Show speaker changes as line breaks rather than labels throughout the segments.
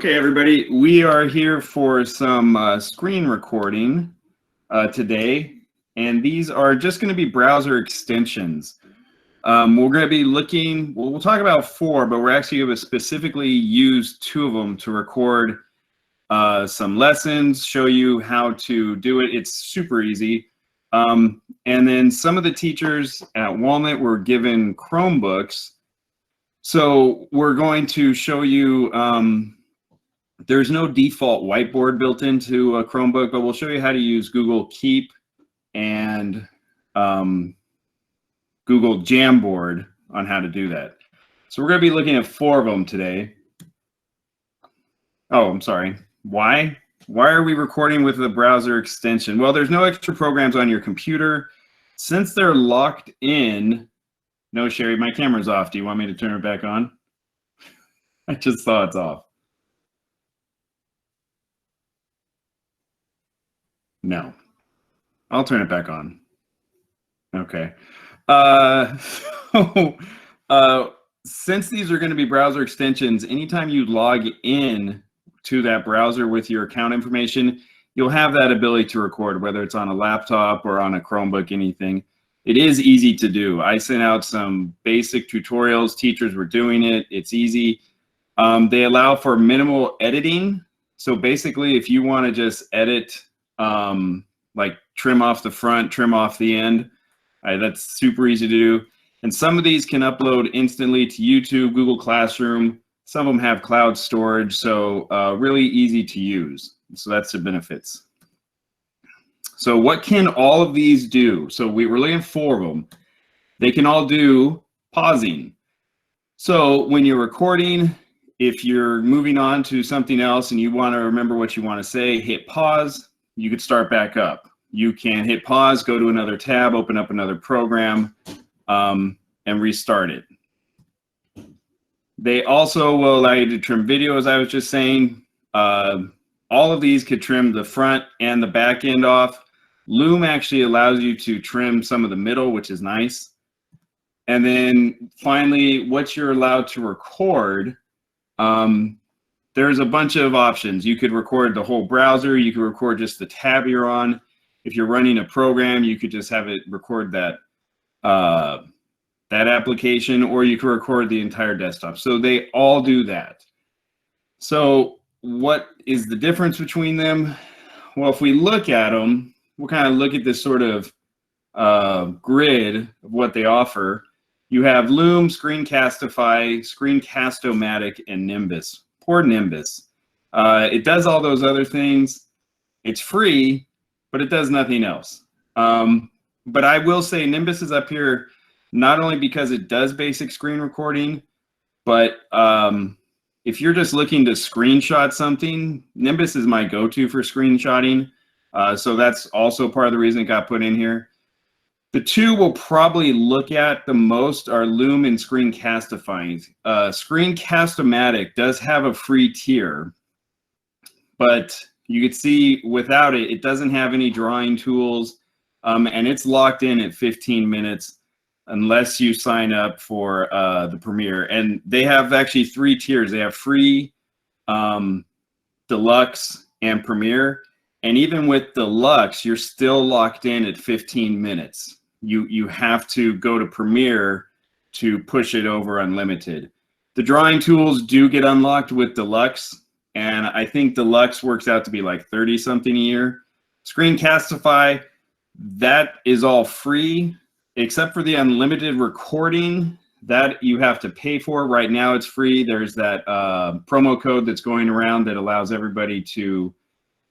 Okay, everybody, we are here for some screen recording today, and these are just going to be browser extensions. We're going to be looking, we'll talk about 4, but we're actually going to specifically use 2 of them to record some lessons, show you how to do it. It's super easy. And then some of the teachers at Walnut were given Chromebooks. So we're going to show you, there's no default whiteboard built into a Chromebook, but we'll show you how to use Google Keep and Google Jamboard on how to do that. So we're going to be looking at 4 of them today. Oh, I'm sorry. Why? Why are we recording with the browser extension? Well, there's no extra programs on your computer. Since they're locked in, no, Sherry, my camera's off. Do you want me to turn it back on? I just saw it's off. No, I'll turn it back on. Okay. Since these are going to be browser extensions, anytime you log in to that browser with your account information, you'll have that ability to record, whether it's on a laptop or on a Chromebook, anything. It is easy to do. I sent out some basic tutorials. Teachers were doing it. It's easy. They allow for minimal editing. So basically, if you want to just edit, like trim off the front, trim off the end, that's super easy to do. And some of these can upload instantly to YouTube, Google Classroom. Some of them have cloud storage, so really easy to use. So that's the benefits. So what can all of these do? So we're looking at 4 of them. They can all do pausing. So when you're recording, if you're moving on to something else and you want to remember what you want to say, hit pause. You could start back up. You can hit pause, go to another tab, open up another program, and restart it. They also will allow you to trim video, as I was just saying. All of these could trim the front and the back end off. Loom actually allows you to trim some of the middle, which is nice. And then finally, what you're allowed to record, there's a bunch of options. You could record the whole browser. You could record just the tab you're on. If you're running a program, you could just have it record that that application, or you could record the entire desktop. So they all do that. So what is the difference between them? Well, if we look at them, we'll kind of look at this sort of grid of what they offer. You have Loom, Screencastify, Screencast-O-Matic, and Nimbus. Poor Nimbus. It does all those other things. It's free, but it does nothing else. But I will say Nimbus is up here not only because it does basic screen recording, but if you're just looking to screenshot something, Nimbus is my go-to for screenshotting. So that's also part of the reason it got put in here. The 2 we'll probably look at the most are Loom and Screencastify. Screencast-O-Matic does have a free tier, but you can see without it, it doesn't have any drawing tools, and it's locked in at 15 minutes unless you sign up for the Premiere. And they have actually 3 tiers. They have free, Deluxe, and Premiere. And even with Deluxe, you're still locked in at 15 minutes. You have to go to Premiere to push it over unlimited. The drawing tools do get unlocked with Deluxe, and I think Deluxe works out to be like 30 something a year. Screencastify, that is all free, except for the unlimited recording that you have to pay for. Right now it's free. There's that promo code that's going around that allows everybody to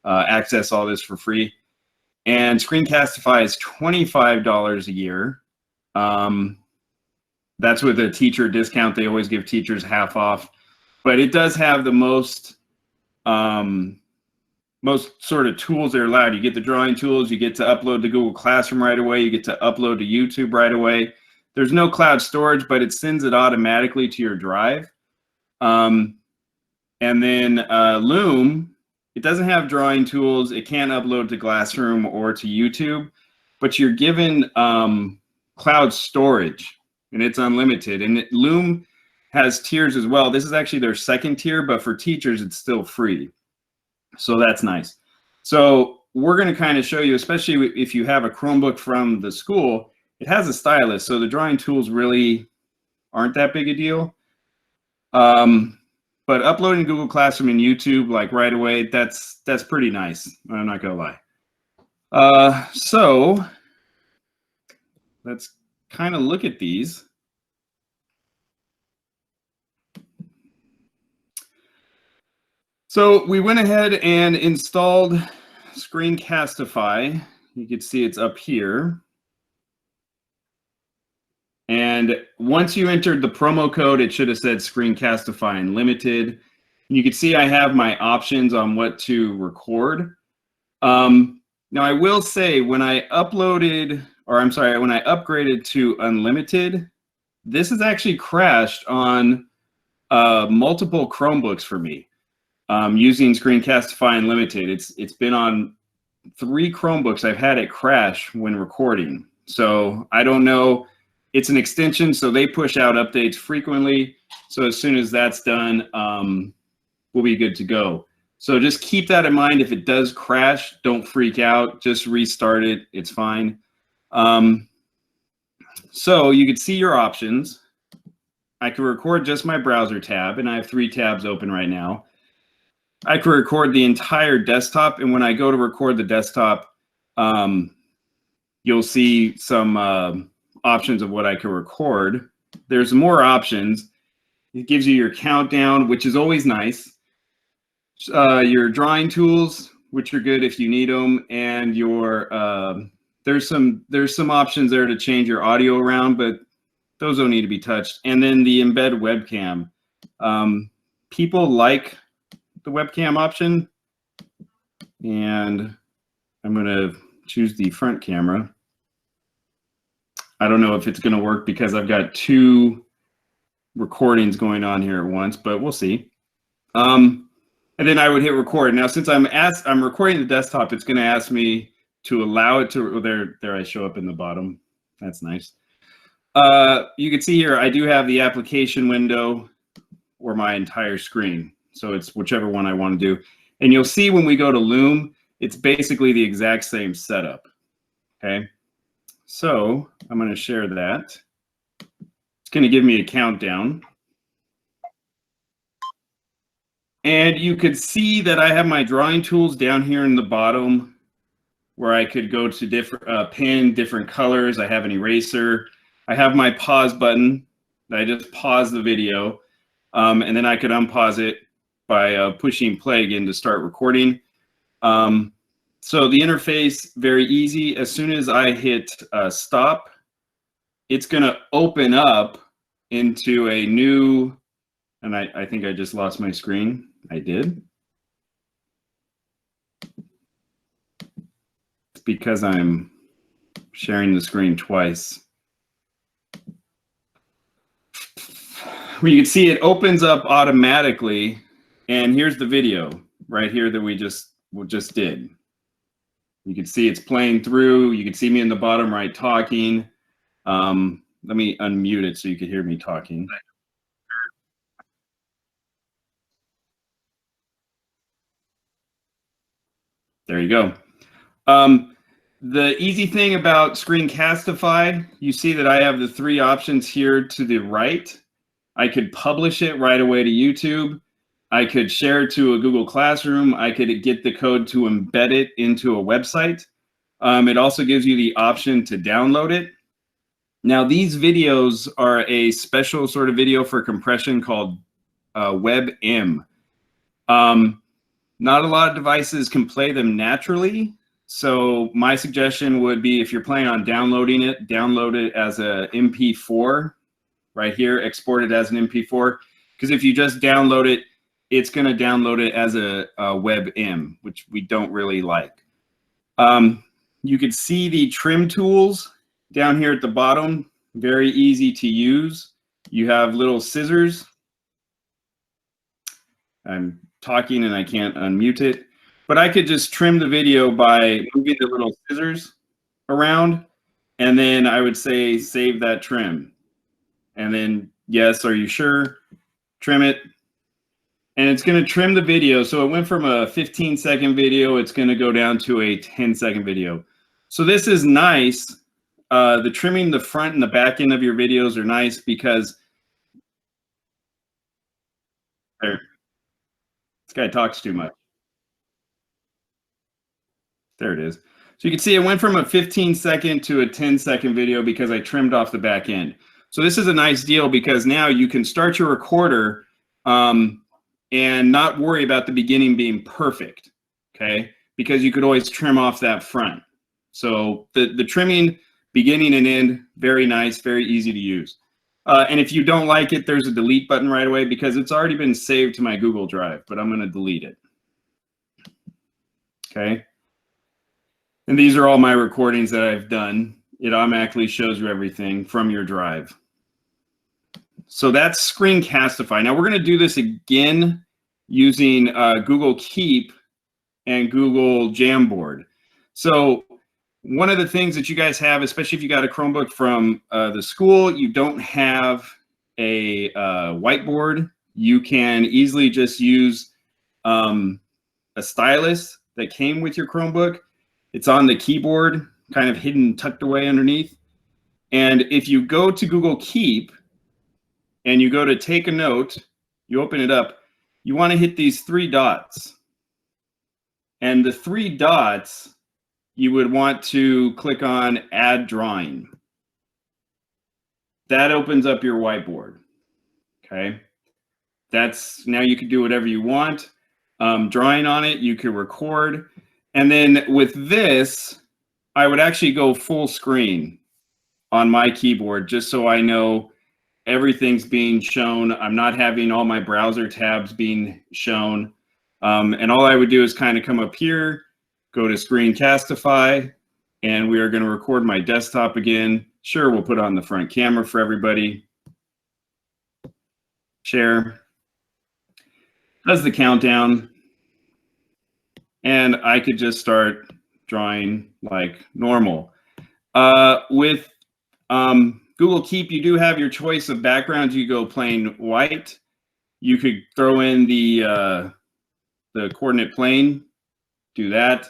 access all this for free. And Screencastify is $25 a year. That's with a teacher discount. They always give teachers half off, but it does have the most sort of tools that are allowed. You get the drawing tools, you get to upload to Google Classroom right away, you get to upload to YouTube right away. There's no cloud storage, but it sends it automatically to your drive. And then Loom, it doesn't have drawing tools. It can't upload to Classroom or to YouTube, but you're given cloud storage, and it's unlimited. And Loom has tiers as well. This is actually their second tier, but for teachers, it's still free. So that's nice. So we're going to kind of show you, especially if you have a Chromebook from the school, it has a stylus. So the drawing tools really aren't that big a deal. But uploading Google Classroom and YouTube like right away, that's pretty nice. I'm not going to lie. So let's kind of look at these. So we went ahead and installed Screencastify. You can see it's up here. And once you entered the promo code, it should have said Screencastify Unlimited. You can see I have my options on what to record. Now I will say when I upgraded to Unlimited, this has actually crashed on multiple Chromebooks for me. Using Screencastify Unlimited. It's been on 3 Chromebooks. I've had it crash when recording. So I don't know. It's an extension, so they push out updates frequently. So as soon as that's done, we'll be good to go. So just keep that in mind. If it does crash, don't freak out. Just restart it. It's fine. So you can see your options. I can record just my browser tab, and I have 3 tabs open right now. I can record the entire desktop, and when I go to record the desktop, you'll see some options of what I can record. There's more options. It gives you your countdown, which is always nice. Your drawing tools, which are good if you need them, and your there's some options there to change your audio around, but those don't need to be touched. And then the embed webcam. People like the webcam option, and I'm going to choose the front camera. I don't know if it's going to work because I've got 2 recordings going on here at once, but we'll see. And then I would hit record. Now, since I'm recording the desktop, it's going to ask me to allow it to. There I show up in the bottom. That's nice. You can see here I do have the application window or my entire screen. So it's whichever one I want to do. And you'll see when we go to Loom, it's basically the exact same setup. Okay. So I'm going to share that. It's going to give me a countdown. And you could see that I have my drawing tools down here in the bottom where I could go to different pin, different colors. I have an eraser. I have my pause button. I just pause the video. And then I could unpause it by pushing play again to start recording. So the interface, very easy. As soon as I hit stop, it's going to open up into a new, and I think I just lost my screen. I did. It's because I'm sharing the screen twice. Well, you can see it opens up automatically, and here's the video right here that we just did. You can see it's playing through. You can see me in the bottom right talking. Let me unmute it so you can hear me talking. There you go. The easy thing about Screencastify, you see that I have the 3 options here to the right. I could publish it right away to YouTube. I could share it to a Google Classroom. I could get the code to embed it into a website. It also gives you the option to download it. Now, these videos are a special sort of video for compression called WebM. Not a lot of devices can play them naturally. So my suggestion would be, if you're planning on downloading it, download it as a MP4 right here, export it as an MP4. Because if you just download it, it's going to download it as a WebM, which we don't really like. You can see the trim tools down here at the bottom, very easy to use. You have little scissors. I'm talking and I can't unmute it, but I could just trim the video by moving the little scissors around, and then I would say save that trim, and then Yes, are you sure? Trim it. And it's going to trim the video. So it went from a 15-second video, it's going to go down to a 10-second video. So this is nice. The trimming the front and the back end of your videos are nice because there, this guy talks too much. There it is. So you can see it went from a 15-second to a 10-second video because I trimmed off the back end. So this is a nice deal because now you can start your recorder and not worry about the beginning being perfect, okay? Because you could always trim off that front. So the trimming, beginning and end, very nice, very easy to use. And if you don't like it, there's a delete button right away because it's already been saved to my Google Drive, but I'm gonna delete it, okay? And these are all my recordings that I've done. It automatically shows you everything from your drive. So that's Screencastify. Now we're going to do this again using Google Keep and Google Jamboard. So one of the things that you guys have, especially if you got a Chromebook from the school, you don't have a whiteboard, you can easily just use a stylus that came with your Chromebook. It's on the keyboard, kind of hidden, tucked away underneath. And if you go to Google Keep and you go to take a note, you open it up, you want to hit these 3 dots. And the 3 dots, you would want to click on Add Drawing. That opens up your whiteboard, okay? That's, now you can do whatever you want. Drawing on it, you can record. And then with this, I would actually go full screen on my keyboard just so I know everything's being shown. I'm not having all my browser tabs being shown. And all I would do is kind of come up here, go to Screencastify, and we are going to record my desktop again. Sure, we'll put on the front camera for everybody. Share. Does the countdown. And I could just start drawing like normal. With Google Keep, you do have your choice of backgrounds. You go plain white. You could throw in the coordinate plane, do that.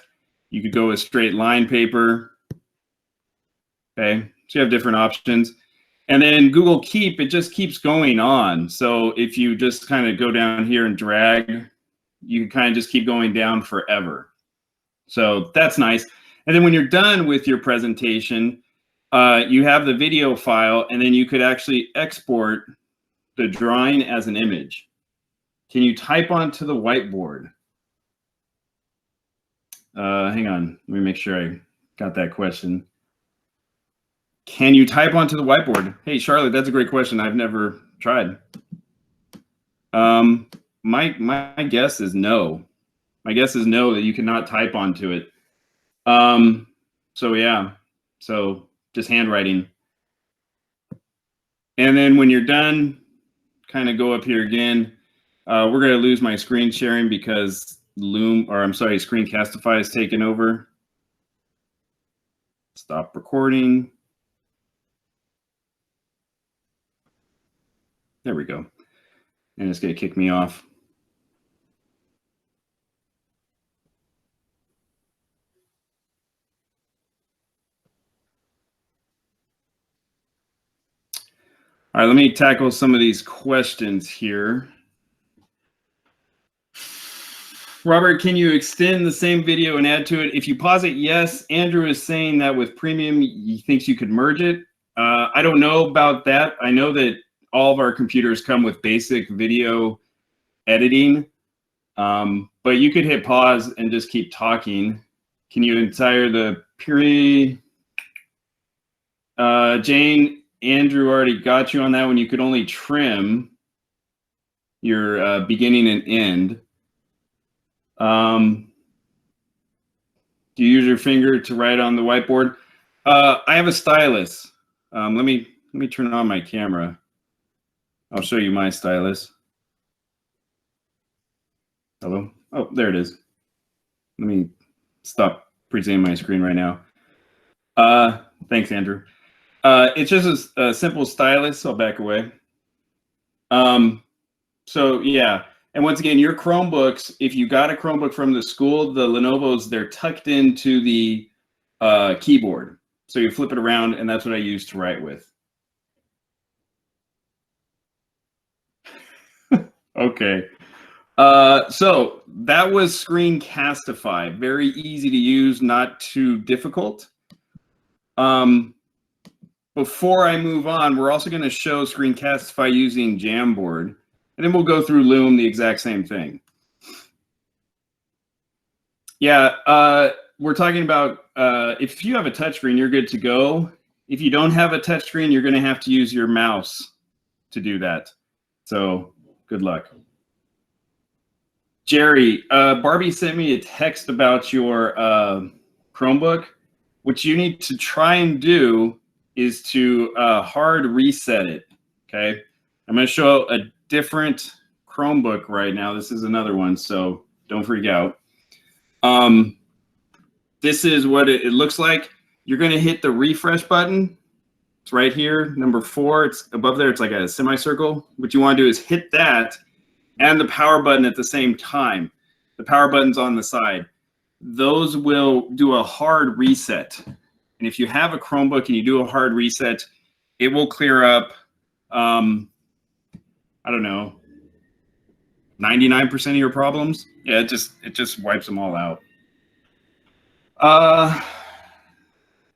You could go with straight line paper. Okay, so you have different options. And then Google Keep, it just keeps going on. So if you just kind of go down here and drag, you can kind of just keep going down forever. So that's nice. And then when you're done with your presentation, you have the video file, and then you could actually export the drawing as an image. Can you type onto the whiteboard? Hang on, let me make sure I got that question. Can you type onto the whiteboard? Hey, Charlotte, that's a great question. I've never tried. My guess is no. My guess is no, that you cannot type onto it. So yeah, so just handwriting. And then when you're done, kind of go up here again. We're going to lose my screen sharing because Screencastify is taken over. Stop recording. There we go. And it's going to kick me off. All right, let me tackle some of these questions here. Robert, can you extend the same video and add to it? If you pause it, yes. Andrew is saying that with premium, he thinks you could merge it. I don't know about that. I know that all of our computers come with basic video editing, but you could hit pause and just keep talking. Can you entire the period? Jane, Andrew already got you on that one. You could only trim your beginning and end. Do you use your finger to write on the whiteboard? I have a stylus. Let me turn on my camera. I'll show you my stylus. Hello? Oh, there it is. Let me stop presenting my screen right now. Thanks, Andrew. It's just a simple stylus. I'll back away. So yeah, and once again, your Chromebooks, if you got a Chromebook from the school, the Lenovo's, they're tucked into the keyboard. So you flip it around, and that's what I use to write with. Okay. So that was Screencastify. Very easy to use, not too difficult. Before I move on, we're also going to show Screencastify using Jamboard, and then we'll go through Loom, the exact same thing. Yeah, we're talking about if you have a touchscreen, you're good to go. If you don't have a touchscreen, you're going to have to use your mouse to do that. So good luck. Jerry, Barbie sent me a text about your Chromebook. What you need to try and do is to hard reset it, okay? I'm going to show a different Chromebook right now. This is another one, so don't freak out. This is what it looks like. You're going to hit the refresh button. It's right here, number 4. It's above there. It's like a semicircle. What you want to do is hit that and the power button at the same time. The power button's on the side. Those will do a hard reset. And if you have a Chromebook and you do a hard reset, it will clear up, I don't know, 99% of your problems. Yeah, it just wipes them all out.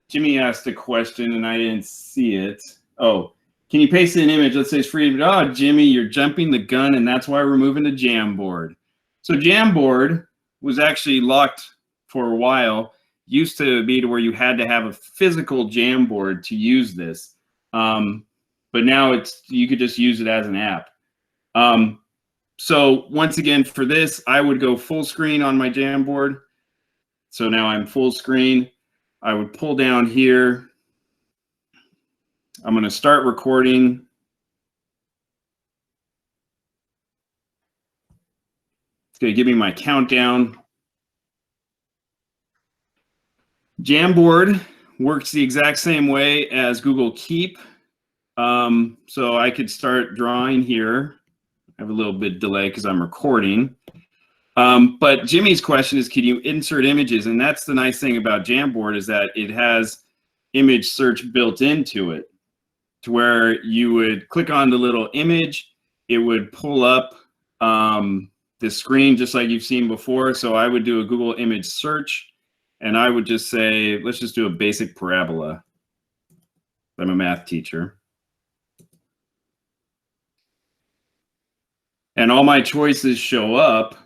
Jimmy asked a question and I didn't see it. Oh, can you paste an image? Let's say it's free. Oh, Jimmy, you're jumping the gun, and that's why we're moving to Jamboard. So Jamboard was actually locked for a while. Used to be to where you had to have a physical Jamboard to use this. But now you could just use it as an app. So once again, for this, I would go full screen on my Jamboard. So now I'm full screen. I would pull down here. I'm going to start recording. It's going to give me my countdown. Jamboard works the exact same way as Google Keep. So I could start drawing here. I have a little bit delay because I'm recording. But Jimmy's question is, can you insert images? And that's the nice thing about Jamboard, is that it has image search built into it, to where you would click on the little image, it would pull up the screen just like you've seen before. So I would do a Google image search, and I would just say, let's just do a basic parabola. I'm a math teacher. And all my choices show up.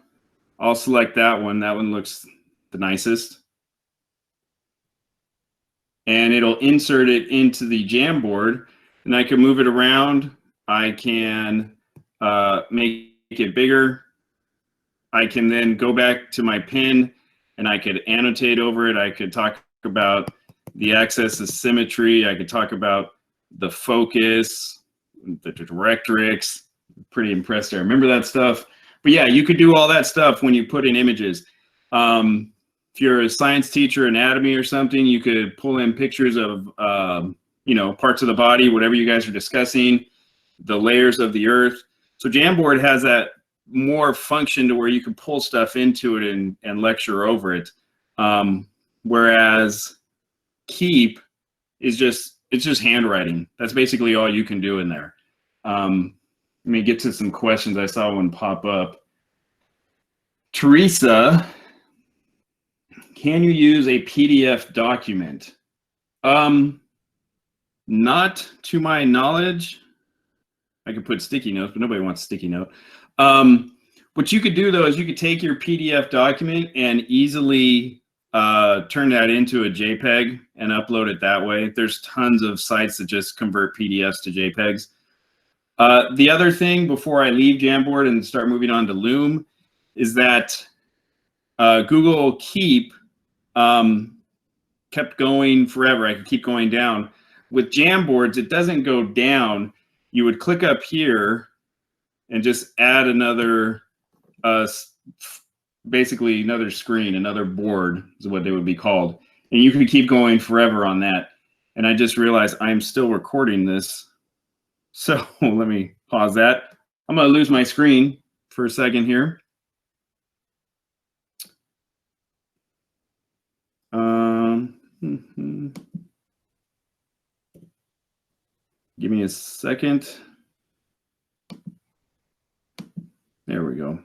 I'll select that one. That one looks the nicest. And it'll insert it into the Jamboard, and I can move it around. I can make it bigger. I can then go back to my pen and I could annotate over it. I could talk about the axis of symmetry. I could talk about the focus, the directrix. Pretty impressed. I remember that stuff. But yeah, you could do all that stuff when you put in images. If you're a science teacher, anatomy or something, you could pull in pictures of, you know, parts of the body, whatever you guys are discussing, the layers of the earth. So Jamboard has that more function to where you can pull stuff into it and lecture over it. Whereas Keep is it's just handwriting. That's basically all you can do in there. Let me get to some questions. I saw one pop up. Teresa, can you use a PDF document? Not to my knowledge. I could put sticky notes, but nobody wants sticky note. What you could do though is you could take your PDF document and easily turn that into a JPEG and upload it that way. There's tons of sites that just convert PDFs to JPEGs. The other thing before I leave Jamboard and start moving on to Loom is that Google Keep kept going forever. I could keep going down. With Jamboards, it doesn't go down. You would click up here and just add another, basically another screen, another board is what they would be called. And you could keep going forever on that. And I just realized I'm still recording this. So let me pause that. I'm going to lose my screen for a second here. Give me a second. There we go.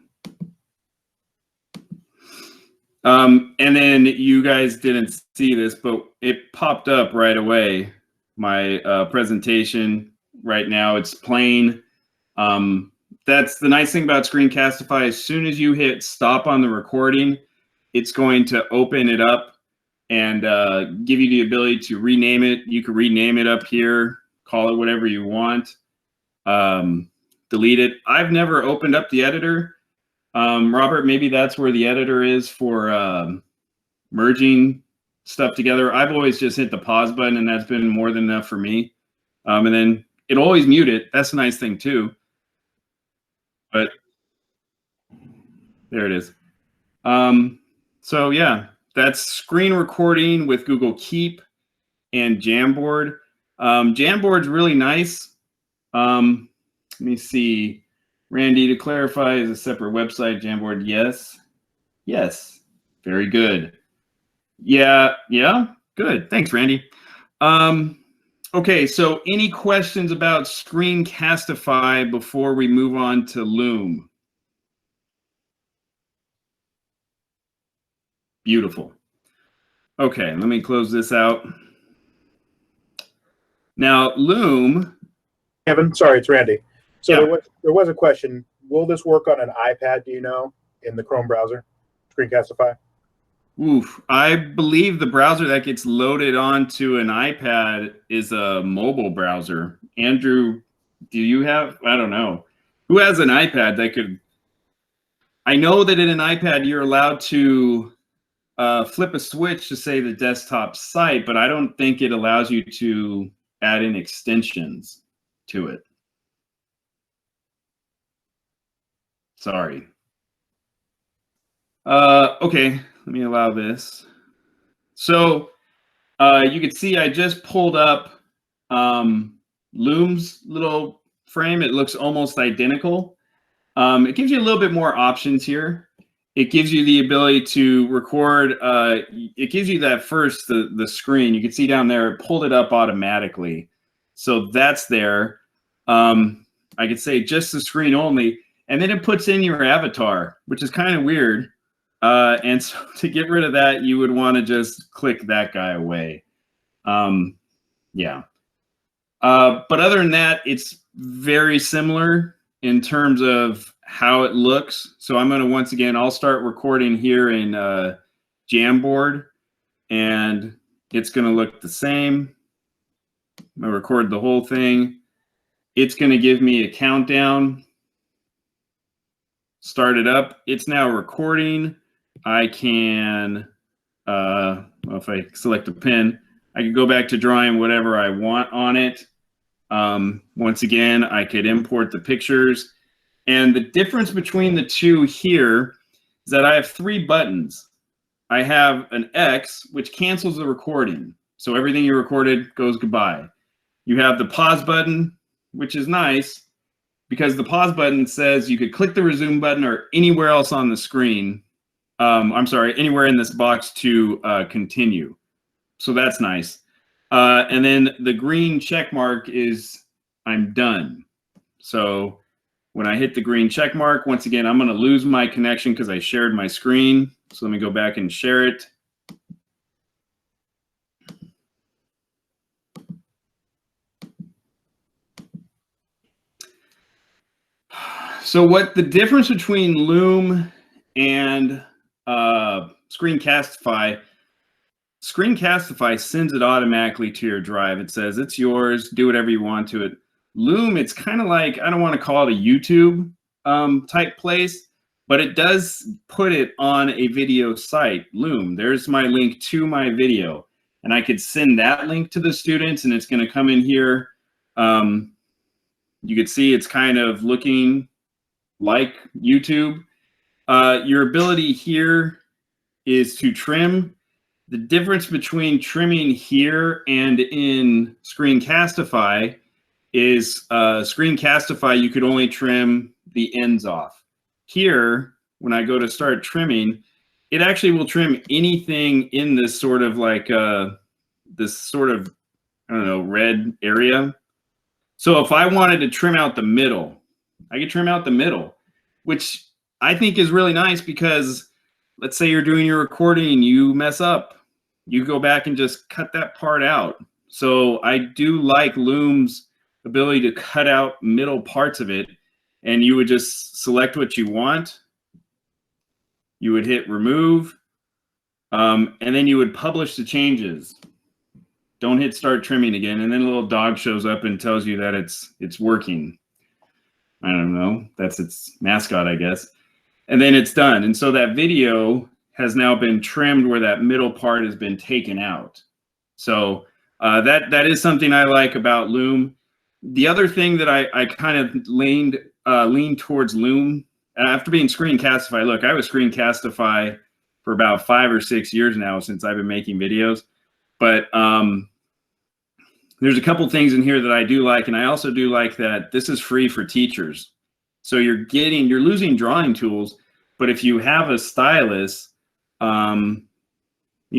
And then you guys didn't see this, but it popped up right away. My presentation right now, it's plain. That's the nice thing about Screencastify. As soon as you hit stop on the recording, it's going to open it up and give you the ability to rename it. You can rename it up here, call it whatever you want, delete it. I've never opened up the editor. Robert, maybe that's where the editor is for merging stuff together. I've always just hit the pause button, and that's been more than enough for me. And then it'll always mute it. That's a nice thing too. But there it is. So yeah, that's screen recording with Google Keep and Jamboard. Jamboard's really nice. Let me see. Randy, to clarify, is a separate website, Jamboard? Yes. Yes. Very good. Yeah. Good. Thanks, Randy. Okay, so any questions about Screencastify before we move on to Loom? Beautiful. Okay, let me close this out. Now, Loom.
Kevin, sorry, it's Randy. So
Yeah.
there was a question. Will this work on an iPad, do you know, in the Chrome browser, Screencastify?
Oof, I believe the browser that gets loaded onto an iPad is a mobile browser. Andrew, do you have, I don't know. Who has an iPad that could, I know that in an iPad you're allowed to flip a switch to say the desktop site, but I don't think it allows you to add in extensions to it. Sorry. Okay, let me allow this. So you can see I just pulled up Loom's little frame. It looks almost identical. It gives you a little bit more options here. It gives you the ability to record. It gives you that first, the screen. You can see down there, it pulled it up automatically. So that's there. I could say just the screen only. And then it puts in your avatar, which is kind of weird. And so to get rid of that, you would want to just click that guy away. Yeah. But other than that, it's very similar in terms of how it looks. So I'm going to, once again, I'll start recording here in Jamboard, and it's going to look the same. I'm going to record the whole thing. It's going to give me a countdown. Start it up. It's now recording. I can, well, if I select a pen, I can go back to drawing whatever I want on it. Once again, I could import the pictures. And the difference between the two here is that I have 3 buttons. I have an X, which cancels the recording. So everything you recorded goes goodbye. You have the pause button, which is nice because the pause button says you could click the resume button or anywhere else on the screen. I'm sorry, anywhere in this box to continue. So that's nice. And then the green check mark is I'm done. So when I hit the green check mark, once again, I'm going to lose my connection because I shared my screen. So let me go back and share it. So what the difference between Loom and Screencastify sends it automatically to your drive. It says it's yours, do whatever you want to it. Loom, it's kind of like, I don't want to call it a YouTube type place, but it does put it on a video site. Loom, there's my link to my video, and I could send that link to the students, and it's going to come in here. You could see it's kind of looking like YouTube. Your ability here is to trim. The difference between trimming here and in Screencastify is Screencastify, you could only trim the ends off. Here, when I go to start trimming, it actually will trim anything in this sort of like this sort of, I don't know, red area. So if I wanted to trim out the middle, I could trim out the middle, which I think is really nice because let's say you're doing your recording and you mess up, you go back and just cut that part out. So I do like Loom's ability to cut out middle parts of it, and you would just select what you want. You would hit remove, and then you would publish the changes. Don't hit start trimming again, and then a little dog shows up and tells you that it's working. I don't know, that's its mascot, I guess. And then it's done. And so that video has now been trimmed where that middle part has been taken out. So that is something I like about Loom. The other thing that I kind of leaned towards Loom, after being Screencastify, look, I was Screencastify for about 5 or 6 years now since I've been making videos. But there's a couple things in here that I do like, and I also do like that this is free for teachers. So you're losing drawing tools, but if you have a stylus, you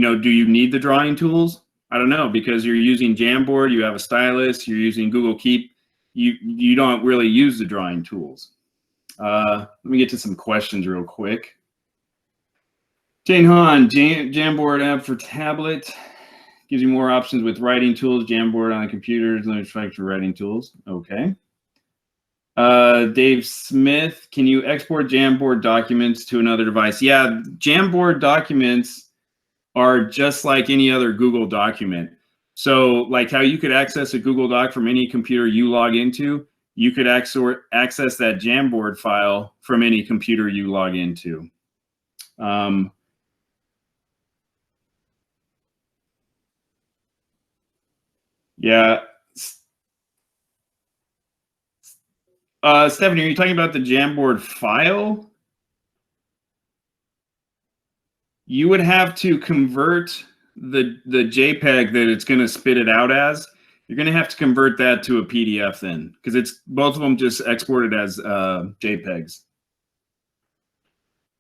know, do you need the drawing tools? I don't know, because you're using Jamboard, you have a stylus, you're using Google Keep, you don't really use the drawing tools. Let me get to some questions real quick. Jane Han, Jamboard app for tablet. Gives you more options with writing tools. Jamboard on computers, limited for writing tools. Okay. Dave Smith, can you export Jamboard documents to another device? Yeah, Jamboard documents are just like any other Google document. So like how you could access a Google Doc from any computer you log into, you could access that Jamboard file from any computer you log into. Yeah. Stephanie, are you talking about the Jamboard file? You would have to convert the JPEG that it's going to spit it out as. You're going to have to convert that to a PDF then, because it's both of them just exported as JPEGs.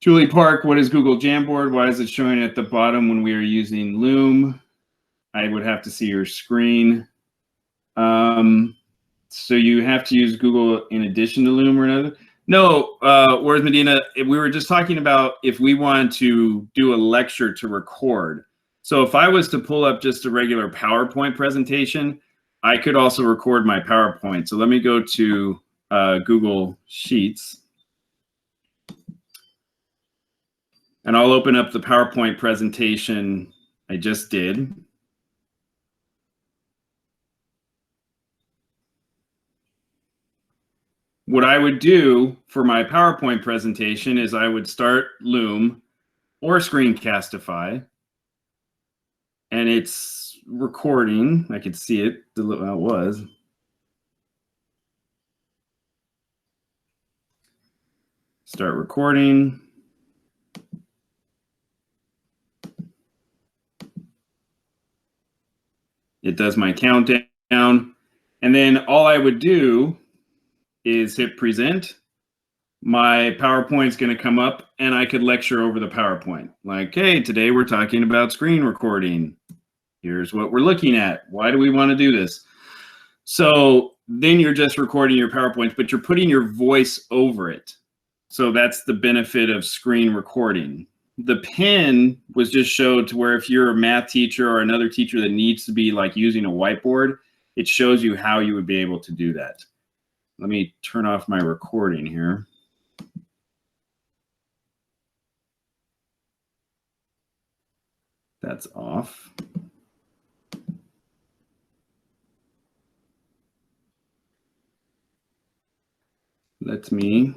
Julie Park, what is Google Jamboard? Why is it showing at the bottom when we are using Loom? I would have to see your screen. So you have to use Google in addition to Loom or another? No, whereas Medina, we were just talking about if we wanted to do a lecture to record. So if I was to pull up just a regular PowerPoint presentation, I could also record my PowerPoint. So let me go to Google Sheets. And I'll open up the PowerPoint presentation I just did. What I would do for my PowerPoint presentation is I would start Loom or Screencastify, and it's recording. I could see it. Well, it was. Start recording. It does my countdown, and then all I would do is hit present. My PowerPoint's going to come up and I could lecture over the PowerPoint. Like, hey, today we're talking about screen recording. Here's what we're looking at. Why do we want to do this? So then you're just recording your PowerPoint, but you're putting your voice over it. So that's the benefit of screen recording. The pen was just showed to where if you're a math teacher or another teacher that needs to be like using a whiteboard, it shows you how you would be able to do that. Let me turn off my recording here. That's off. Let me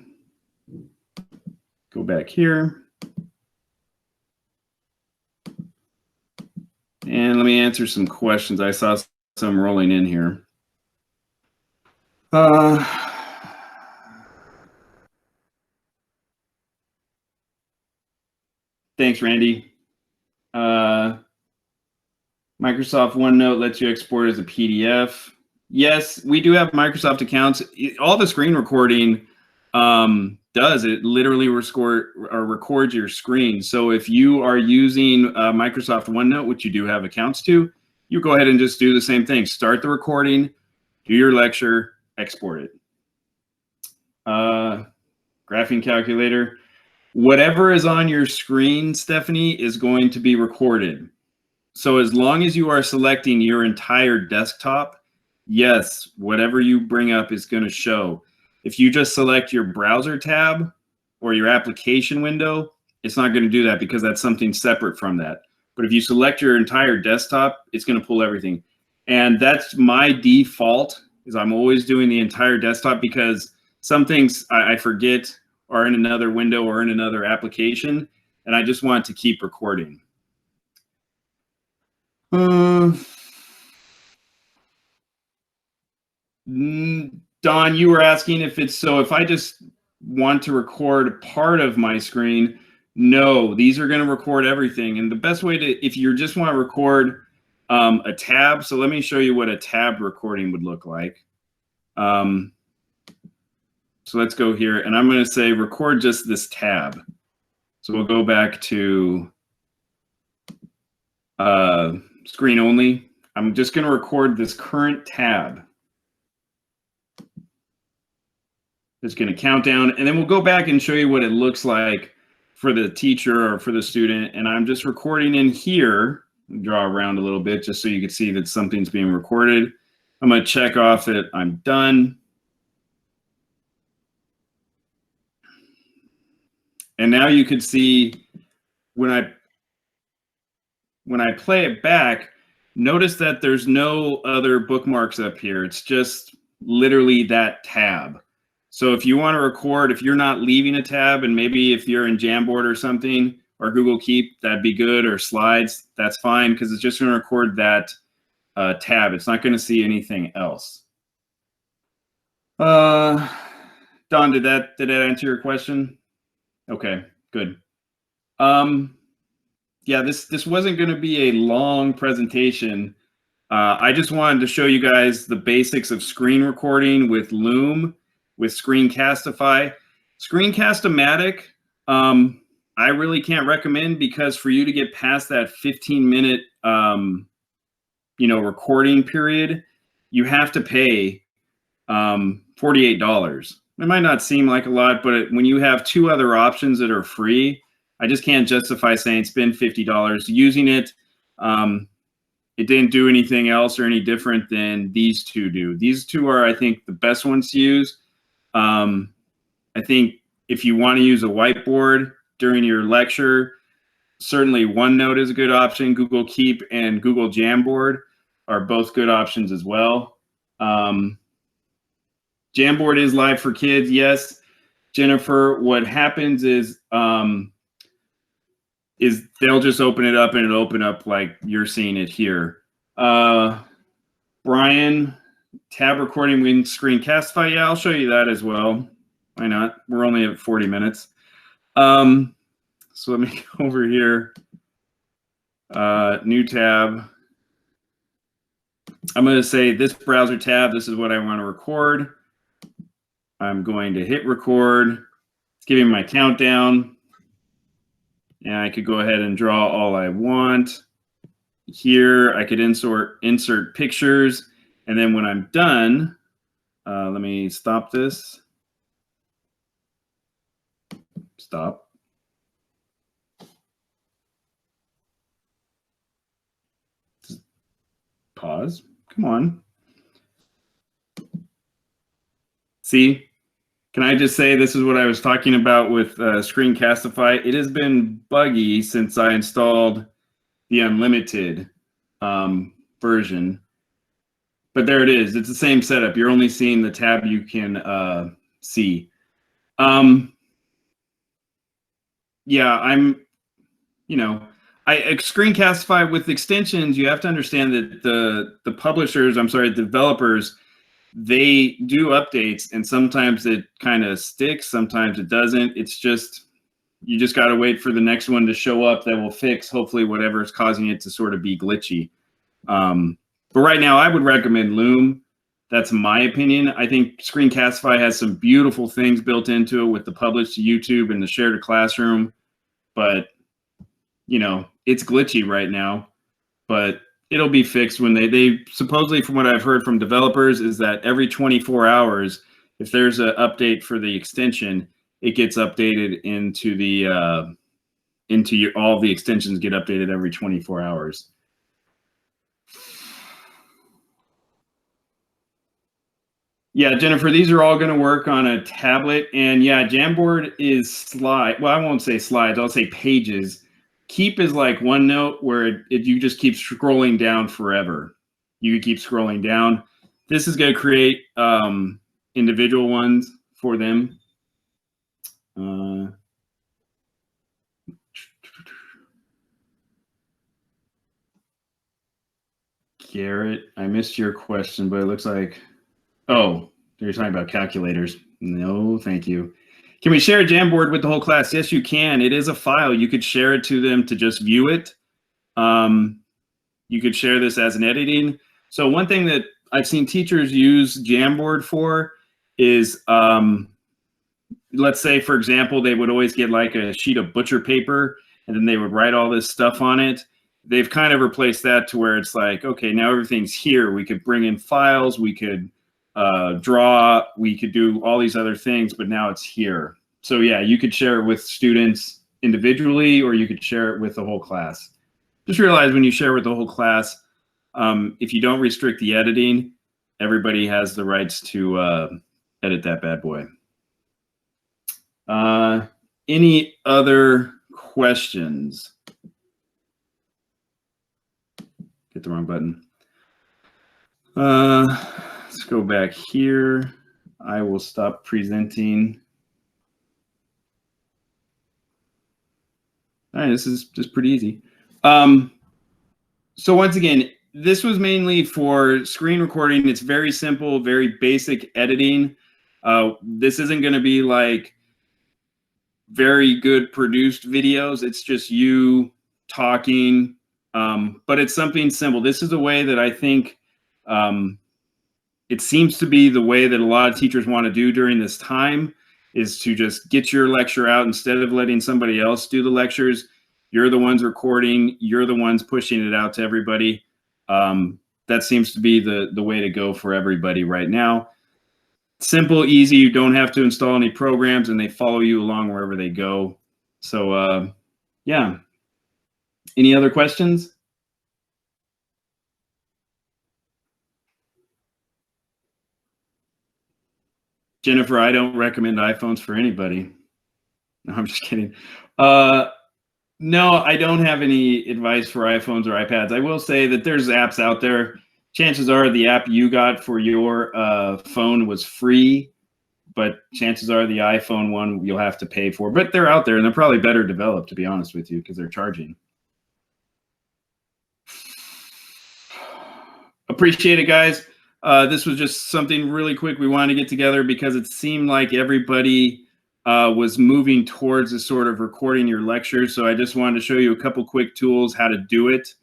go back here. And let me answer some questions. I saw some rolling in here. Thanks, Randy. Microsoft OneNote lets you export as a PDF. Yes, we do have Microsoft accounts. All the screen recording does, it literally records your screen. So if you are using Microsoft OneNote, which you do have accounts to, you go ahead and just do the same thing. Start the recording, do your lecture, export it. Graphing calculator. Whatever is on your screen, Stephanie, is going to be recorded. So as long as you are selecting your entire desktop, yes, whatever you bring up is going to show. If you just select your browser tab or your application window, it's not going to do that because that's something separate from that. But if you select your entire desktop, it's going to pull everything. And that's my default, is I'm always doing the entire desktop because some things I forget are in another window or in another application, and I just want to keep recording. Don, you were asking if it's, so if I just want to record part of my screen, no, these are going to record everything. And the best way to, if you just want to record a tab, so let me show you what a tab recording would look like. So let's go here, and I'm going to say record just this tab. So we'll go back to screen only. I'm just going to record this current tab. It's going to count down, and then we'll go back and show you what it looks like for the teacher or for the student. And I'm just recording in here. Draw around a little bit just so you can see that something's being recorded. I'm going to check off that I'm done. And now you can see when I play it back, notice that there's no other bookmarks up here. It's just literally that tab. So if you want to record, if you're not leaving a tab, and maybe if you're in Jamboard or something, or Google Keep, that'd be good, or Slides, that's fine, because it's just going to record that tab. It's not going to see anything else. Don, did that answer your question? Okay, good. Yeah, this wasn't going to be a long presentation. I just wanted to show you guys the basics of screen recording with Loom, with Screencastify. Screencast-O-Matic, I really can't recommend, because for you to get past that 15-minute recording period, you have to pay $48. It might not seem like a lot, but when you have two other options that are free, I just can't justify saying spend $50 using it. It didn't do anything else or any different than these two do. These two are, I think, the best ones to use. I think if you want to use a whiteboard during your lecture, certainly OneNote is a good option. Google Keep and Google Jamboard are both good options as well. Jamboard is live for kids, yes. Jennifer, what happens is they'll just open it up and it'll open up like you're seeing it here. Brian, tab recording with Screencastify. Yeah, I'll show you that as well. Why not? We're only at 40 minutes. So let me go over here. New tab. I'm going to say this browser tab, this is what I want to record. I'm going to hit record. It's giving my countdown. And I could go ahead and draw all I want. Here, I could insert pictures. And then when I'm done, let me stop this. Stop. Pause. Come on. See, can I just say this is what I was talking about with Screencastify? It has been buggy since I installed the unlimited version. But there it is. It's the same setup. You're only seeing the tab you can see. Yeah, Screencastify with extensions, you have to understand that the publishers, developers, they do updates, and sometimes it kind of sticks, sometimes it doesn't. It's just, you just got to wait for the next one to show up that will fix, hopefully, whatever is causing it to sort of be glitchy. But right now, I would recommend Loom. That's my opinion. I think Screencastify has some beautiful things built into it with the publish to YouTube and the share to classroom, but you know, it's glitchy right now, but it'll be fixed when they supposedly, from what I've heard from developers, is that every 24 hours, if there's an update for the extension, it gets updated into the all the extensions get updated every 24 hours. Yeah, Jennifer, these are all going to work on a tablet. And yeah, Jamboard is slide. Well, I won't say slides. I'll say pages. Keep is like OneNote, where you just keep scrolling down forever. You can keep scrolling down. This is going to create individual ones for them. Garrett, I missed your question, but it looks like, oh, you're talking about calculators. No, thank you. Can we share a Jamboard with the whole class? Yes, you can. It is a file. You could share it to them to just view it. You could share this as an editing. So one thing that I've seen teachers use Jamboard for is, let's say, for example, they would always get like a sheet of butcher paper, and then they would write all this stuff on it. They've kind of replaced that to where it's like, okay, now everything's here. We could bring in files. We could draw. We could do all these other things, but now it's here. So yeah, you could share it with students individually, or you could share it with the whole class. Just realize when you share with the whole class, if you don't restrict the editing, everybody has the rights to edit that bad boy. Any other questions? Hit the wrong button. Let's go back here. I will stop presenting. All right, this is just pretty easy. So once again, this was mainly for screen recording. It's very simple, very basic editing. This isn't going to be like very good produced videos. It's just you talking, but it's something simple. This is a way that I think it seems to be the way that a lot of teachers want to do during this time, is to just get your lecture out instead of letting somebody else do the lectures. You're the ones recording. You're the ones pushing it out to everybody. That seems to be the way to go for everybody right now. Simple, easy. You don't have to install any programs, and they follow you along wherever they go. So yeah. Any other questions? Jennifer, I don't recommend iPhones for anybody. No, I'm just kidding. No, I don't have any advice for iPhones or iPads. I will say that there's apps out there. Chances are the app you got for your phone was free, but chances are the iPhone one you'll have to pay for. But they're out there, and they're probably better developed, to be honest with you, because they're charging. Appreciate it, guys. This was just something really quick we wanted to get together because it seemed like everybody was moving towards a sort of recording your lectures. So I just wanted to show you a couple quick tools how to do it.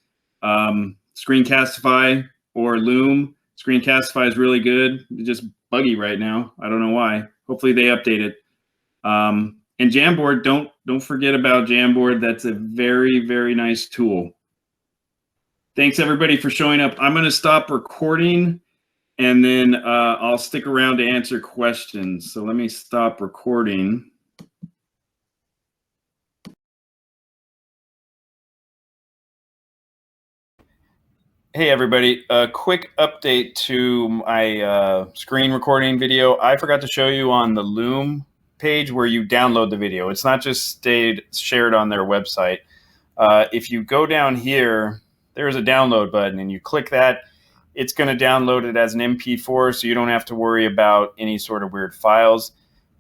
Screencastify or Loom. Screencastify is really good. It's just buggy right now. I don't know why. Hopefully they update it. And Jamboard, don't forget about Jamboard. That's a very, very nice tool. Thanks everybody for showing up. I'm going to stop recording, and then I'll stick around to answer questions. So let me stop recording. Hey everybody, a quick update to my screen recording video. I forgot to show you on the Loom page where you download the video. It's not just stayed shared on their website. If you go down here, there's a download button, and you click that. It's going to download it as an MP4, so you don't have to worry about any sort of weird files.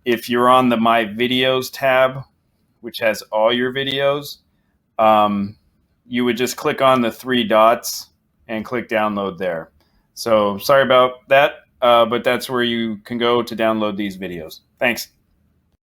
If you're on the My Videos tab, which has all your videos, you would just click on the 3 dots and click download there. So sorry about that, but that's where you can go to download these videos. Thanks.